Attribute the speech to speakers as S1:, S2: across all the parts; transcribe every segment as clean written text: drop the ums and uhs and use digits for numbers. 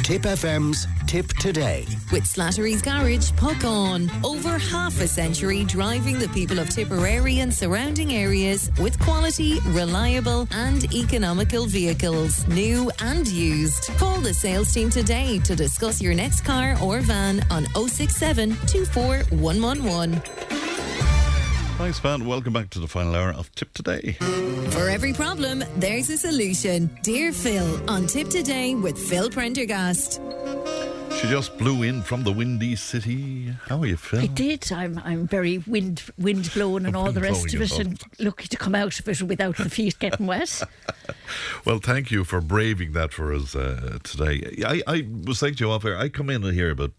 S1: Tip FM's Tip Today.
S2: With Slattery's Garage, Puck On. Over half a century driving the people of Tipperary and surrounding areas with quality, reliable and economical vehicles, new and used. Call the sales team today to discuss your next car or van on 067 24 111.
S3: Thanks, Van. Welcome back to the final hour of Tip Today.
S2: For every problem, there's a solution. Dear Phil on Tip Today with Phil Prendergast.
S3: She just blew in from the windy city. How are you, Phil?
S4: I did. I'm very wind blown and all the rest of it, and lucky to come out of it without the feet getting wet.
S3: Well, thank you for braving that for us today. I was saying to you off air, I come in here about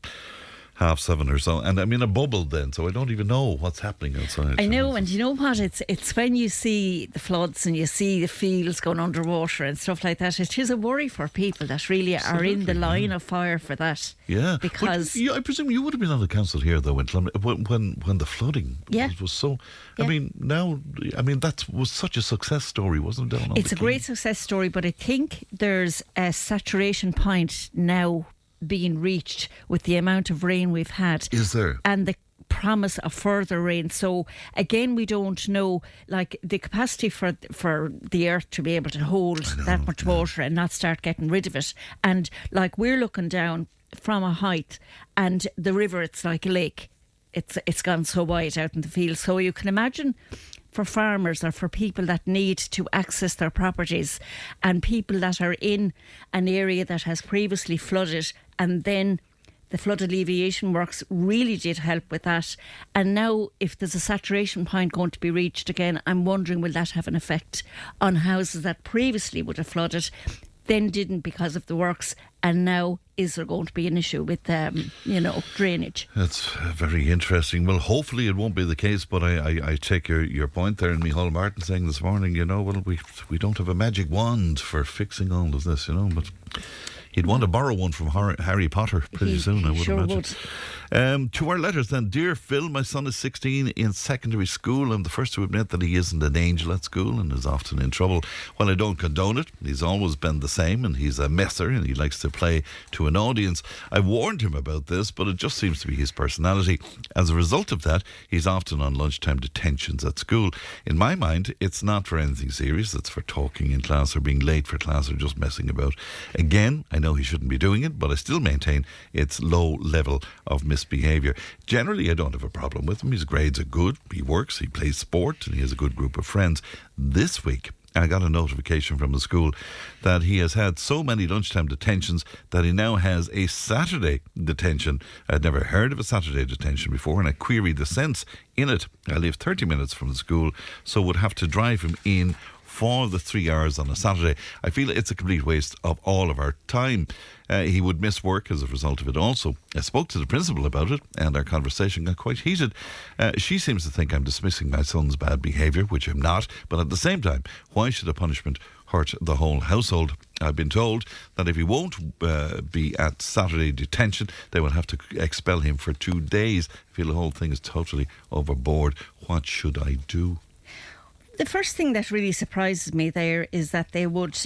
S3: 7:30 or so, and I'm in a bubble then, so I don't even know what's happening outside.
S4: I know, and you know what? It's when you see the floods and you see the fields going underwater and stuff like that, it is a worry for people that really are in the line of fire for that.
S3: Yeah,
S4: because
S3: I presume you would have been on the council here though when the flooding was so. Yeah. That was such a success story, wasn't it?
S4: It's a great success story, but I think there's a saturation point now being reached with the amount of rain we've had.
S3: Is there?
S4: And the promise of further rain. So again, we don't know, like, the capacity for the earth to be able to hold that much water and not start getting rid of it. And like, we're looking down from a height, and the river, it's like a lake. It's gone so wide out in the field. So you can imagine, for farmers or for people that need to access their properties, and people that are in an area that has previously flooded, and then the flood alleviation works really did help with that. And now, if there's a saturation point going to be reached again, I'm wondering, will that have an effect on houses that previously would have flooded, then didn't because of the works, and now is there going to be an issue with drainage?
S3: That's very interesting. Well, hopefully it won't be the case, but I take your point there. And Micheál Martin saying this morning, we don't have a magic wand for fixing all of this, but he'd want to borrow one from Harry Potter pretty soon, I would imagine. To our letters then. Dear Phil, my son is 16 in secondary school. I'm the first to admit that he isn't an angel at school and is often in trouble. While I don't condone it, he's always been the same, and he's a messer and he likes to play to an audience. I warned him about this, but it just seems to be his personality. As a result of that, he's often on lunchtime detentions at school. In my mind, it's not for anything serious. It's for talking in class or being late for class or just messing about. Again, I know he shouldn't be doing it, but I still maintain it's low level of misbehaviour. Generally, I don't have a problem with him. His grades are good, he works, he plays sport, and he has a good group of friends. This week, I got a notification from the school that he has had so many lunchtime detentions that he now has a Saturday detention. I'd never heard of a Saturday detention before, and I queried the sense in it. I live 30 minutes from the school, so would have to drive him in for the 3 hours on a Saturday. I feel it's a complete waste of all of our time. He would miss work as a result of it also. I spoke to the principal about it, and our conversation got quite heated. She seems to think I'm dismissing my son's bad behaviour, which I'm not, but at the same time, why should a punishment hurt the whole household? I've been told that if he won't be at Saturday detention, they will have to expel him for 2 days. I feel the whole thing is totally overboard. What should I do?
S4: The first thing that really surprises me there is that they would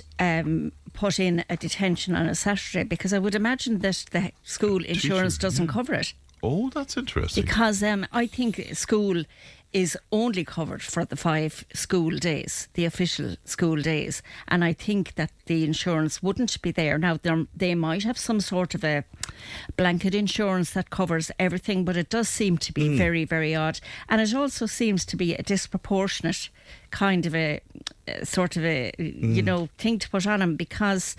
S4: put in a detention on a Saturday, because I would imagine that the school insurance doesn't cover it.
S3: Oh, that's interesting.
S4: Because I think school is only covered for the 5 school days, the official school days. And I think that the insurance wouldn't be there. Now, they might have some sort of a blanket insurance that covers everything, but it does seem to be very, very odd. And it also seems to be a disproportionate kind of a sort of a, thing to put on him, because,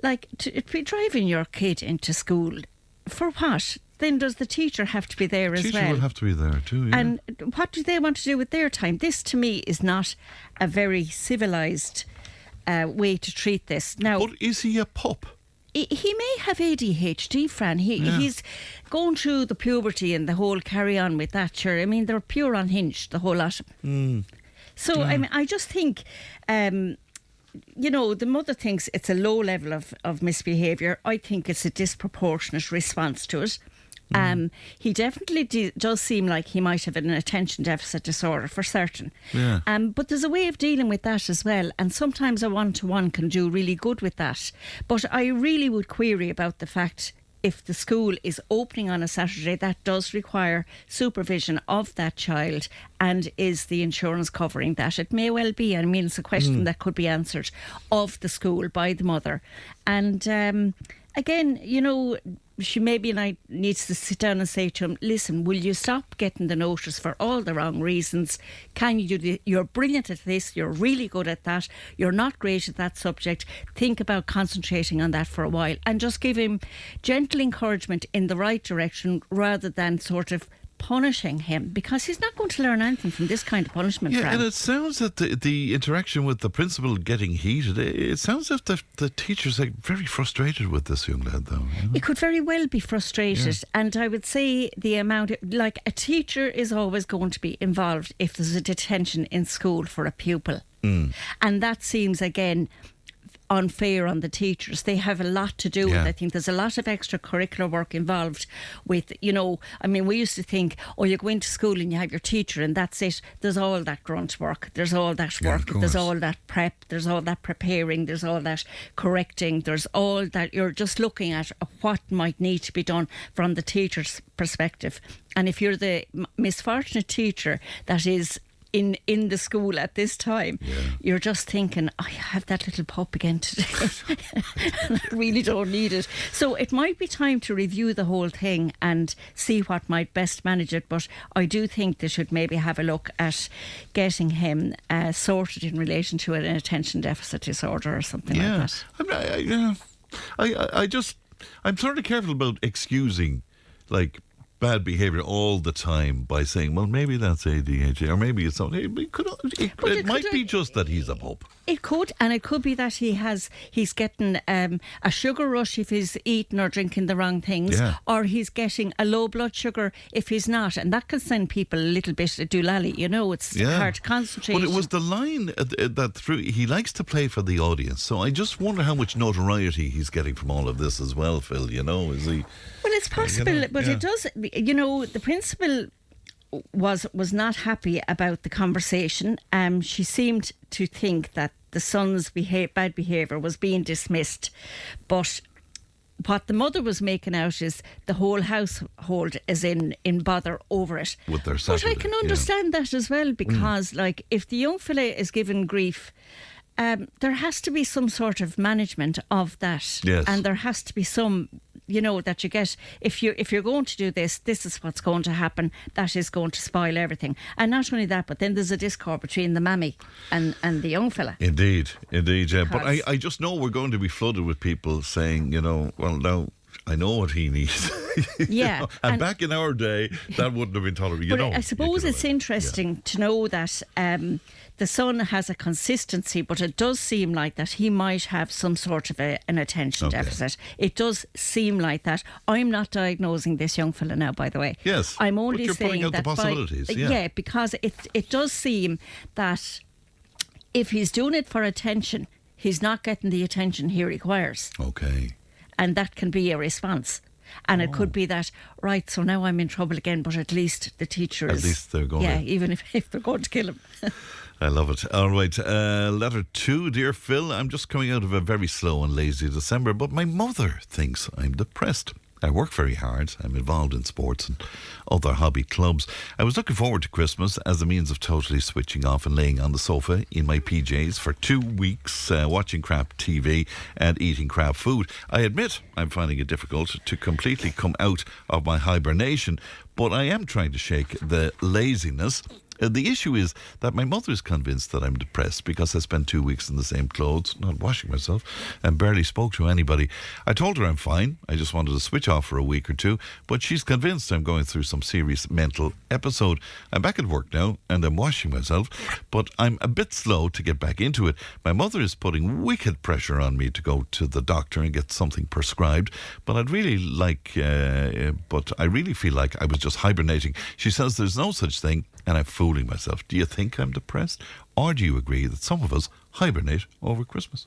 S4: like, to be driving your kid into school, for what? Then does the teacher have to be there as well?
S3: Teacher will have to be there too, yeah.
S4: And what do they want to do with their time? This, to me, is not a very civilised way to treat this. Now,
S3: but is he a pup?
S4: He may have ADHD, Fran. He's going through the puberty and the whole carry on with that, sure. I mean, they're pure unhinged, the whole lot. So, I mean, I just think... the mother thinks it's a low level of misbehaviour. I think it's a disproportionate response to it. He definitely does seem like he might have an attention deficit disorder for certain.
S3: Yeah.
S4: But there's a way of dealing with that as well, and sometimes a one-to-one can do really good with that. But I really would query about the fact, if the school is opening on a Saturday, that does require supervision of that child, and is the insurance covering that? It may well be. I mean, it's a question that could be answered of the school by the mother. And again, she maybe needs to sit down and say to him, listen, will you stop getting the notice for all the wrong reasons? Can you do you're brilliant at this, you're really good at that, you're not great at that subject. Think about concentrating on that for a while, and just give him gentle encouragement in the right direction, rather than sort of punishing him, because he's not going to learn anything from this kind of punishment.
S3: Yeah,
S4: Fran.
S3: and it sounds that the interaction with the principal getting heated, it sounds as if the teacher's very frustrated with this young lad, though.
S4: He could very well be frustrated, and I would say the amount, like, a teacher is always going to be involved if there's a detention in school for a pupil. And that seems, again, unfair on the teachers. They have a lot to do with. I think there's a lot of extracurricular work involved with, I mean, we used to think, you go into school and you have your teacher and that's it. There's all that grunt work, there's all that work, there's all that prep, there's all that preparing, there's all that correcting, there's all that, you're just looking at what might need to be done from the teacher's perspective. And if you're the misfortunate teacher that is in the school at this time, you're just thinking, I have that little pup again today and I really don't need it. So it might be time to review the whole thing and see what might best manage it. But I do think they should maybe have a look at getting him sorted in relation to an attention deficit disorder or something like that.
S3: I'm sort of careful about excusing bad behaviour all the time by saying, well, maybe that's ADHD, or maybe it's something. It might be just that he's a pup.
S4: It could, and it could be that he's getting a sugar rush if he's eating or drinking the wrong things, or he's getting a low blood sugar if he's not, and that can send people a little bit doolally. It's hard to concentrate.
S3: But it was the line that through, he likes to play for the audience, so I just wonder how much notoriety he's getting from all of this as well, Phil. Is he?
S4: Well, it's possible, but it does. The principal was not happy about the conversation. She seemed to think that the son's bad behaviour was being dismissed, but what the mother was making out is the whole household is in bother over it.
S3: With their Saturday,
S4: but I can understand that as well, because if the young fella is given grief, there has to be some sort of management of that.
S3: Yes.
S4: And there has to be some, that you get, if you're going to do this is what's going to happen. That is going to spoil everything. And not only that, but then there's a discord between the mammy and the young fella.
S3: Indeed, yeah. But I just know we're going to be flooded with people saying, well, now I know what he needs.
S4: Yeah.
S3: And back in our day, that wouldn't have been tolerated.
S4: But I suppose it's interesting to know that the son has a consistency, but it does seem like that he might have some sort of an attention deficit. It does seem like that. I'm not diagnosing this young fella now, by the way.
S3: Yes.
S4: I'm only
S3: but you're
S4: saying
S3: out
S4: that
S3: the possibilities.
S4: because it does seem that if he's doing it for attention, he's not getting the attention he requires.
S3: Okay.
S4: And that can be a response. And it could be that, right, so now I'm in trouble again, but at least the teacher is...
S3: At least they're going to...
S4: even if they're going to kill him.
S3: I love it. All right, letter 2, dear Phil. I'm just coming out of a very slow and lazy December, but my mother thinks I'm depressed. I work very hard. I'm involved in sports and other hobby clubs. I was looking forward to Christmas as a means of totally switching off and laying on the sofa in my PJs for 2 weeks, watching crap TV and eating crap food. I admit I'm finding it difficult to completely come out of my hibernation, but I am trying to shake the laziness. The issue is that my mother is convinced that I'm depressed because I spent 2 weeks in the same clothes, not washing myself, and barely spoke to anybody. I told her I'm fine. I just wanted to switch off for a week or two, but she's convinced I'm going through some serious mental episode. I'm back at work now and I'm washing myself, but I'm a bit slow to get back into it. My mother is putting wicked pressure on me to go to the doctor and get something prescribed, but I really feel like I was just hibernating. She says there's no such thing and I'm fooling myself. Do you think I'm depressed? Or do you agree that some of us hibernate over Christmas?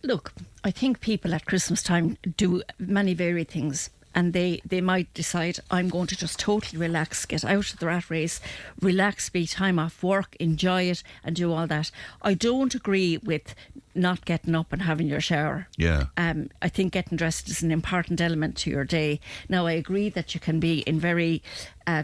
S4: Look, I think people at Christmas time do many varied things. and they might decide, I'm going to just totally relax, get out of the rat race, relax, be time off work, enjoy it and do all that. I don't agree with not getting up and having your shower.
S3: Yeah.
S4: I think getting dressed is an important element to your day. Now, I agree that you can be in very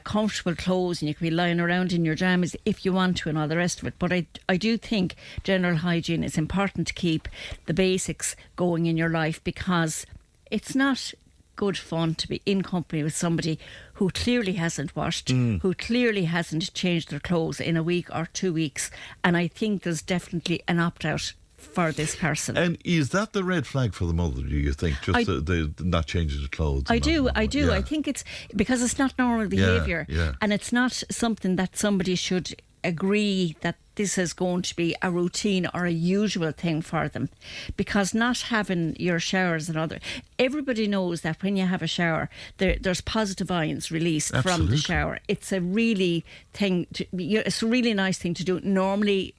S4: comfortable clothes and you can be lying around in your jammies if you want to and all the rest of it. But I do think general hygiene is important to keep the basics going in your life, because it's not good fun to be in company with somebody who clearly hasn't washed, who clearly hasn't changed their clothes in a week or 2 weeks. And I think there's definitely an opt-out for this person.
S3: And is that the red flag for the mother, do you think? Just the not changing the clothes?
S4: I do.
S3: Yeah.
S4: I think it's because it's not normal behaviour, and it's not something that somebody should agree that this is going to be a routine or a usual thing for them. Because not having your showers and everybody knows that when you have a shower, there's positive ions released from the shower. It's a really it's a really nice thing to do. Normally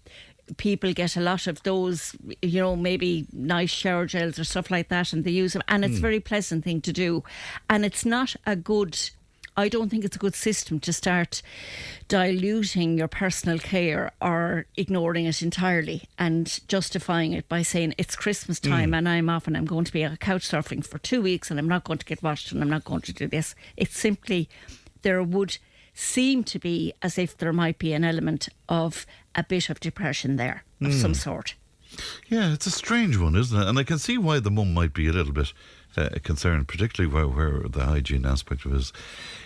S4: people get a lot of those, maybe nice shower gels or stuff like that, and they use them, and it's a very pleasant thing to do. And it's not I don't think it's a good system to start diluting your personal care or ignoring it entirely and justifying it by saying it's Christmas time and I'm off and I'm going to be couch surfing for 2 weeks and I'm not going to get washed and I'm not going to do this. It's simply, there would seem to be as if there might be an element of a bit of depression there of some sort.
S3: Yeah, it's a strange one, isn't it? And I can see why the mum might be a little bit concerned, particularly where the hygiene aspect of it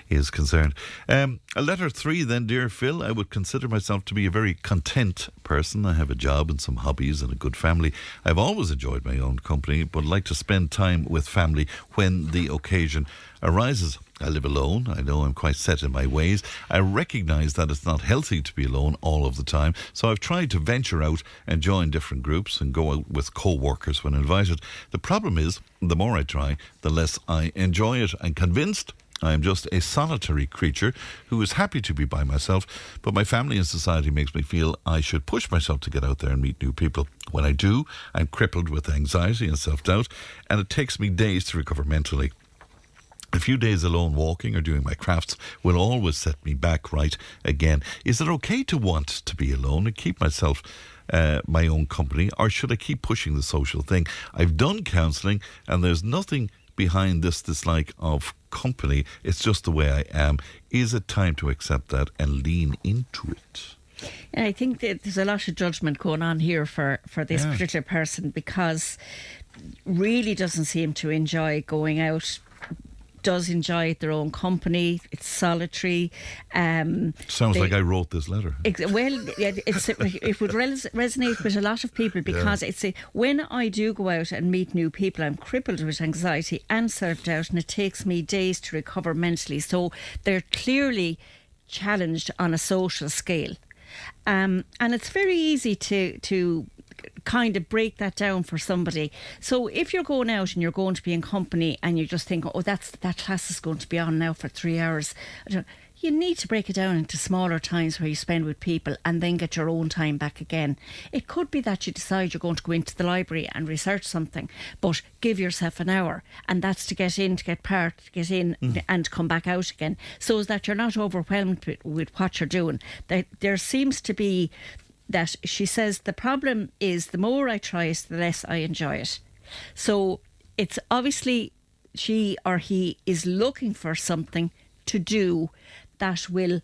S3: is concerned. Letter 3 then, dear Phil. I would consider myself to be a very content person. I have a job and some hobbies and a good family. I've always enjoyed my own company, but like to spend time with family when the occasion arises. I live alone. I know I'm quite set in my ways. I recognise that it's not healthy to be alone all of the time, so I've tried to venture out and join different groups and go out with co-workers when invited. The problem is, the more I try, the less I enjoy it. I'm convinced I am just a solitary creature who is happy to be by myself, but my family and society makes me feel I should push myself to get out there and meet new people. When I do, I'm crippled with anxiety and self-doubt, and it takes me days to recover mentally. A few days alone walking or doing my crafts will always set me back right again. Is it okay to want to be alone and keep myself my own company, or should I keep pushing the social thing? I've done counselling and there's nothing behind this dislike of company. It's just the way I am. Is it time to accept that and lean into it?
S4: And I think that there's a lot of judgment going on here for this particular person, because really doesn't seem to enjoy going out, does enjoy their own company. It's solitary.
S3: Sounds like I wrote this letter.
S4: It would resonate with a lot of people, because it's when I do go out and meet new people, I'm crippled with anxiety and self-doubt, and it takes me days to recover mentally. So they're clearly challenged on a social scale. And it's very easy to kind of break that down for somebody. So if you're going out and you're going to be in company and you just think, that class is going to be on now for 3 hours, you need to break it down into smaller times where you spend with people and then get your own time back again. It could be that you decide you're going to go into the library and research something, but give yourself an hour, and that's to get in, to get in and come back out again, so that you're not overwhelmed with what you're doing. There seems to be that, she says, the problem is the more I try it, the less I enjoy it. So it's obviously she or he is looking for something to do that will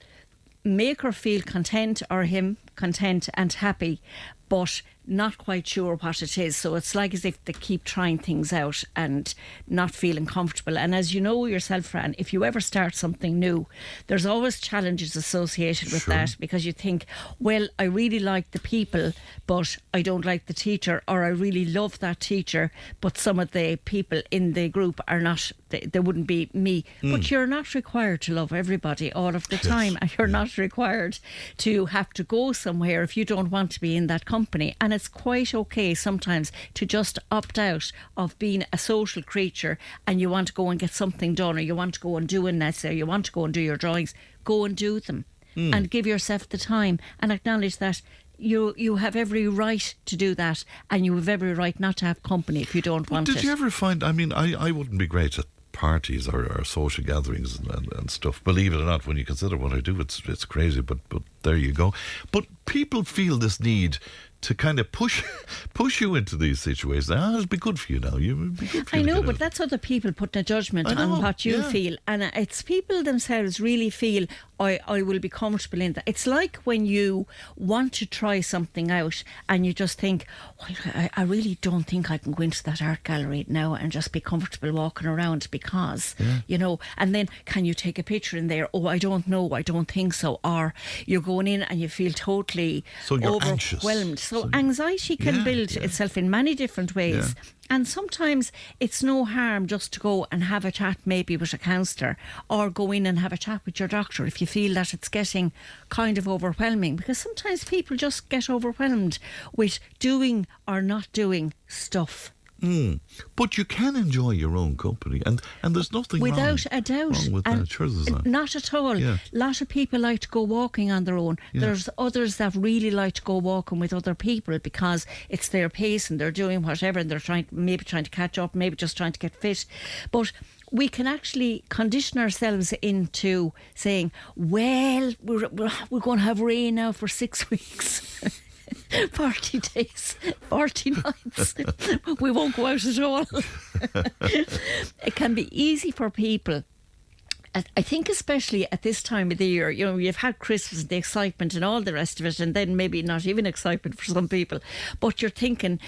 S4: make her feel content, or him content and happy, but not quite sure what it is. So it's like as if they keep trying things out and not feeling comfortable. And as you know yourself, Fran, if you ever start something new, there's always challenges associated with that, because you think, well, I really like the people, but I don't like the teacher, or I really love that teacher, but some of the people in the group are not, they wouldn't be me. But you're not required to love everybody all of the time, and you're not required to have to go somewhere if you don't want to be in that company. And it's quite okay sometimes to just opt out of being a social creature, and you want to go and get something done, or you want to go and do an essay, or you want to go and do your drawings. Go and do them and give yourself the time, and acknowledge that you have every right to do that, and you have every right not to have company if you don't want it.
S3: Did you ever find, I mean, I wouldn't be great at parties or social gatherings and stuff. Believe it or not, when you consider what I do, it's crazy. But there you go. But people feel this need to kind of push you into these situations. It'll be good for you now. It'll be good for you.
S4: I know, but that's other people putting a judgment on what you feel, and it's people themselves really feel I will be comfortable in that. It's like when you want to try something out and you just think, I really don't think I can go into that art gallery now and just be comfortable walking around because, and then can you take a picture in there? Oh, I don't know, I don't think so. Or you're going in and you feel totally overwhelmed.
S3: Anxious.
S4: So anxiety can build itself in many different ways.
S3: Yeah.
S4: And sometimes it's no harm just to go and have a chat maybe with a counsellor, or go in and have a chat with your doctor if you feel that it's getting kind of overwhelming, because sometimes people just get overwhelmed with doing or not doing stuff.
S3: But you can enjoy your own company, and there's nothing
S4: without a doubt
S3: wrong with that. Sure there's not.
S4: Not at all.
S3: Yeah.
S4: A lot of people like to go walking on their own.
S3: Yeah.
S4: There's others that really like to go walking with other people because it's their pace and they're doing whatever, and they're trying to catch up, maybe just trying to get fit. But we can actually condition ourselves into saying, well, we're going to have rain now for 6 weeks. 40 days, 40 nights. We won't go out at all. It can be easy for people. I think especially at this time of the year, you've had Christmas, the excitement and all the rest of it, and then maybe not even excitement for some people, but you're thinking,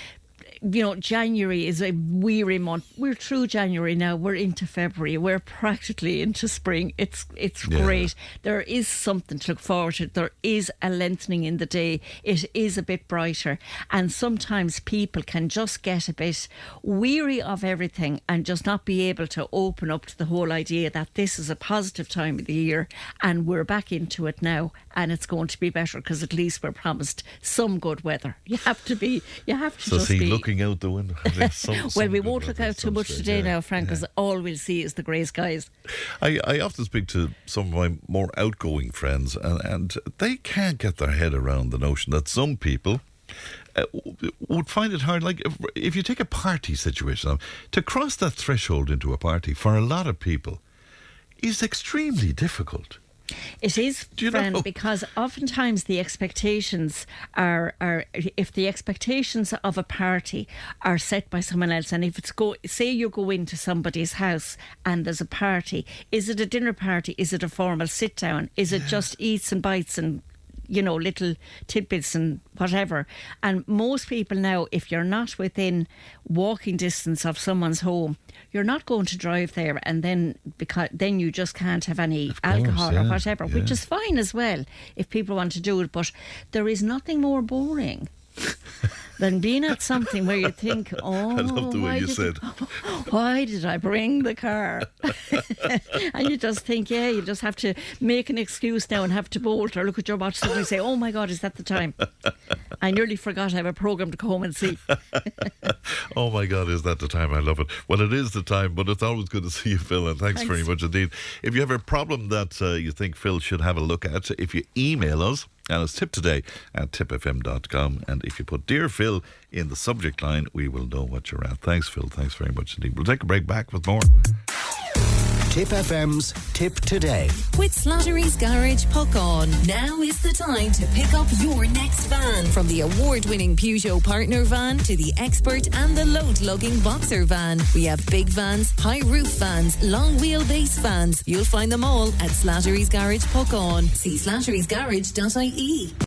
S4: January is a weary month. We're through January now. We're into February. We're practically into spring. It's great. There is something to look forward to. There is a lengthening in the day. It is a bit brighter. And sometimes people can just get a bit weary of everything and just not be able to open up to the whole idea that this is a positive time of the year and we're back into it now and it's going to be better because at least we're promised some good weather. You have to just be
S3: looking out the window.
S4: Well, we won't look out too much today now, Frank, because all we'll see is the grey skies.
S3: I often speak to some of my more outgoing friends, and they can't get their head around the notion that some people would find it hard. Like if you take a party situation, to cross that threshold into a party for a lot of people is extremely difficult.
S4: It is, friend, because oftentimes the expectations are if the expectations of a party are set by someone else, and if it's say you go into somebody's house and there's a party, is it a dinner party? Is it a formal sit down? Is it just eats and bites and little tidbits and whatever? And most people now, if you're not within walking distance of someone's home, you're not going to drive there, and then you just can't have any alcohol or whatever, which is fine as well if people want to do it. But there is nothing more boring than being at something where you think, I
S3: love the way you said,
S4: why did I bring the car? And you just think, you just have to make an excuse now and have to bolt or look at your watch and say, oh my God, is that the time? I nearly forgot I have a programme to go home and see.
S3: Oh my God, is that the time? I love it. Well, it is the time, but it's always good to see you, Phil, and thanks very much indeed. If you have a problem that you think Phil should have a look at, if you email us, and it's tiptoday@tipfm.com, and if you put Dear Phil in the subject line, we will know what you're at. Thanks, Phil. Thanks very much indeed. We'll take a break, back with more.
S1: Tip FM's Tip Today.
S2: With Slattery's Garage Puckon. Now is the time to pick up your next van. From the award-winning Peugeot Partner van to the Expert and the load-lugging Boxer van. We have big vans, high-roof vans, long wheelbase vans. You'll find them all at Slattery's Garage Puckon. See slatterysgarage.ie.